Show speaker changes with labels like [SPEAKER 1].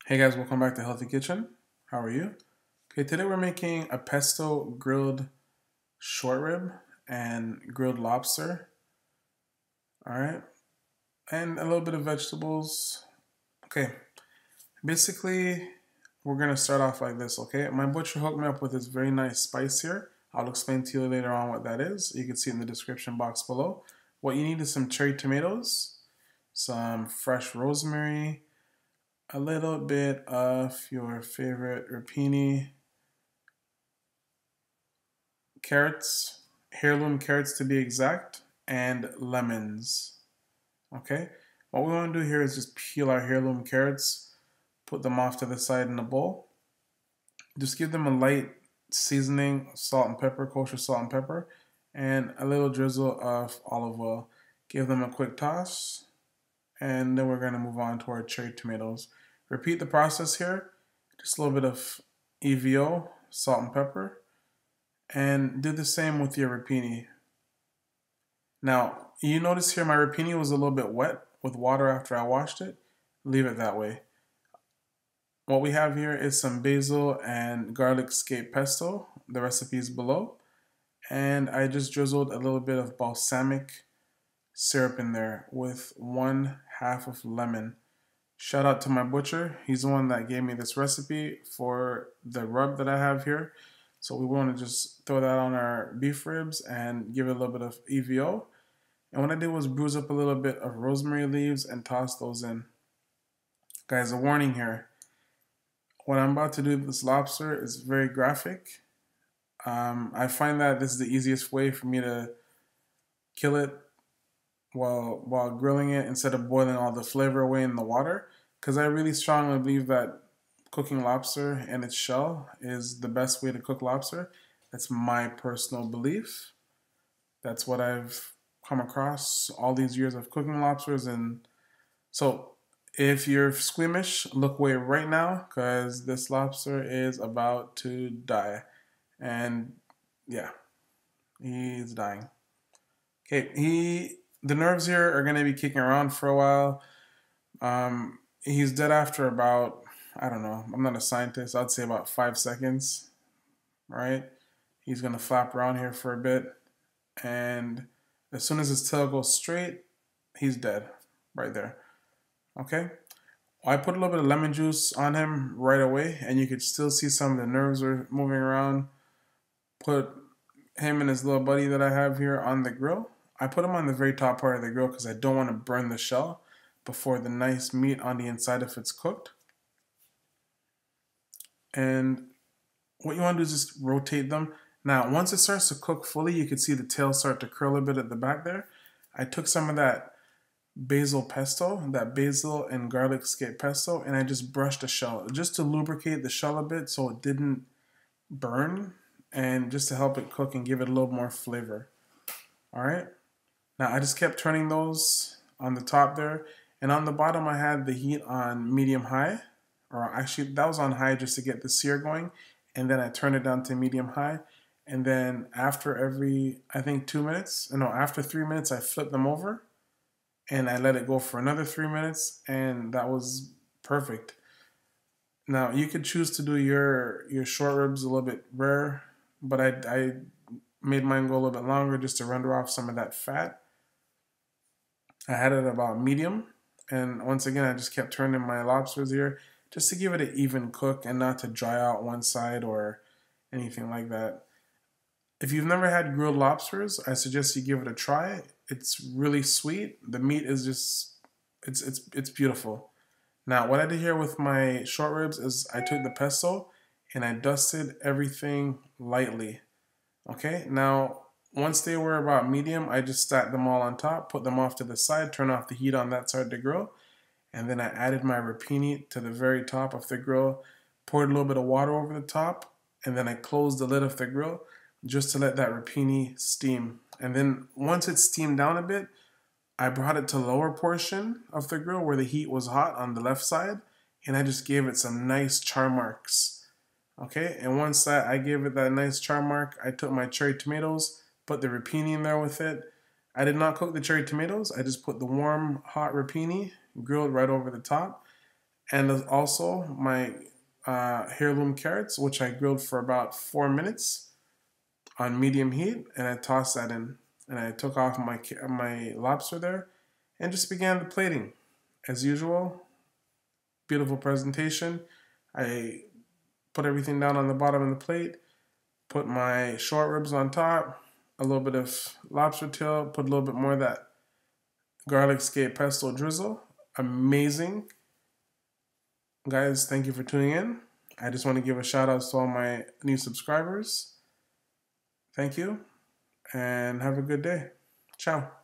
[SPEAKER 1] Hey guys, welcome back to Healthy Kitchen. How are you? Okay, today we're making a pesto grilled short rib and grilled lobster. All right, and a little bit of vegetables. Okay, basically, we're gonna start off like this. Okay, my butcher hooked me up with this very nice spice here. I'll explain to you later on what that is. You can see it in the description box below. What you need is some cherry tomatoes, some fresh rosemary, a little bit of your favorite rapini, carrots, heirloom carrots to be exact, and lemons. Okay, what we want to do here is just peel our heirloom carrots, put them off to the side in a bowl. Just give them a light seasoning, salt and pepper, kosher salt and pepper, and a little drizzle of olive oil. Give them a quick toss, and then we're going to move on to our cherry tomatoes. Repeat the process here, just a little bit of EVO, salt and pepper, and do the same with your rapini. Now, you notice here my rapini was a little bit wet with water after I washed it. Leave it that way. What we have here is some basil and garlic scape pesto. The recipe is below. And I just drizzled a little bit of balsamic syrup in there with 1/2 of lemon. Shout out to my butcher. He's the one that gave me this recipe for the rub that I have here. So we want to just throw that on our beef ribs and give it a little bit of EVO. And what I did was bruise up a little bit of rosemary leaves and toss those in. Guys, a warning here. What I'm about to do with this lobster is very graphic. I find that this is the easiest way for me to kill it while grilling it instead of boiling all the flavor away in the water. Because I really strongly believe that cooking lobster in its shell is the best way to cook lobster. That's my personal belief. That's what I've come across all these years of cooking lobsters. And so if you're squeamish, look away right now because this lobster is about to die. And yeah, he's dying. Okay, the nerves here are going to be kicking around for a while. He's dead after about, I don't know, I'm not a scientist, I'd say about 5 seconds, right? He's going to flap around here for a bit. And as soon as his tail goes straight, he's dead right there. Okay? I put a little bit of lemon juice on him right away, and you could still see some of the nerves are moving around. Put him and his little buddy that I have here on the grill. I put him on the very top part of the grill because I don't want to burn the shell before the nice meat on the inside if it's cooked. And what you want to do is just rotate them. Now, once it starts to cook fully, you can see the tail start to curl a bit at the back there. I took some of that basil pesto, that basil and garlic scape pesto, and I just brushed the shell just to lubricate the shell a bit so it didn't burn and just to help it cook and give it a little more flavor. All right. Now I just kept turning those on the top there, and on the bottom I had the heat on medium high, or actually that was on high just to get the sear going, and then I turned it down to medium high, and then after every, I think 2 minutes, no, after 3 minutes I flipped them over and I let it go for another 3 minutes, and that was perfect. Now you could choose to do your short ribs a little bit rare, but I made mine go a little bit longer just to render off some of that fat. I had it about medium, and once again I just kept turning my lobsters here just to give it an even cook and not to dry out one side or anything like that. If you've never had grilled lobsters, I suggest you give it a try. It's really sweet. The meat is just it's beautiful. Now, what I did here with my short ribs is I took the pesto and I dusted everything lightly. Okay, now once they were about medium, I just stacked them all on top, put them off to the side, turn off the heat on that side of the grill, and then I added my rapini to the very top of the grill, poured a little bit of water over the top, and then I closed the lid of the grill just to let that rapini steam. And then once it steamed down a bit, I brought it to the lower portion of the grill where the heat was hot on the left side, and I just gave it some nice char marks. Okay, and once that I gave it that nice char mark, I took my cherry tomatoes, put the rapini in there with it. I did not cook the cherry tomatoes. I just put the warm, hot rapini grilled right over the top. And also my heirloom carrots, which I grilled for about 4 minutes on medium heat, and I tossed that in. And I took off my lobster there and just began the plating. As usual, beautiful presentation. I put everything down on the bottom of the plate, put my short ribs on top, a little bit of lobster tail, put a little bit more of that garlic scape pesto drizzle. Amazing. Guys, thank you for tuning in. I just want to give a shout out to all my new subscribers. Thank you, and have a good day. Ciao.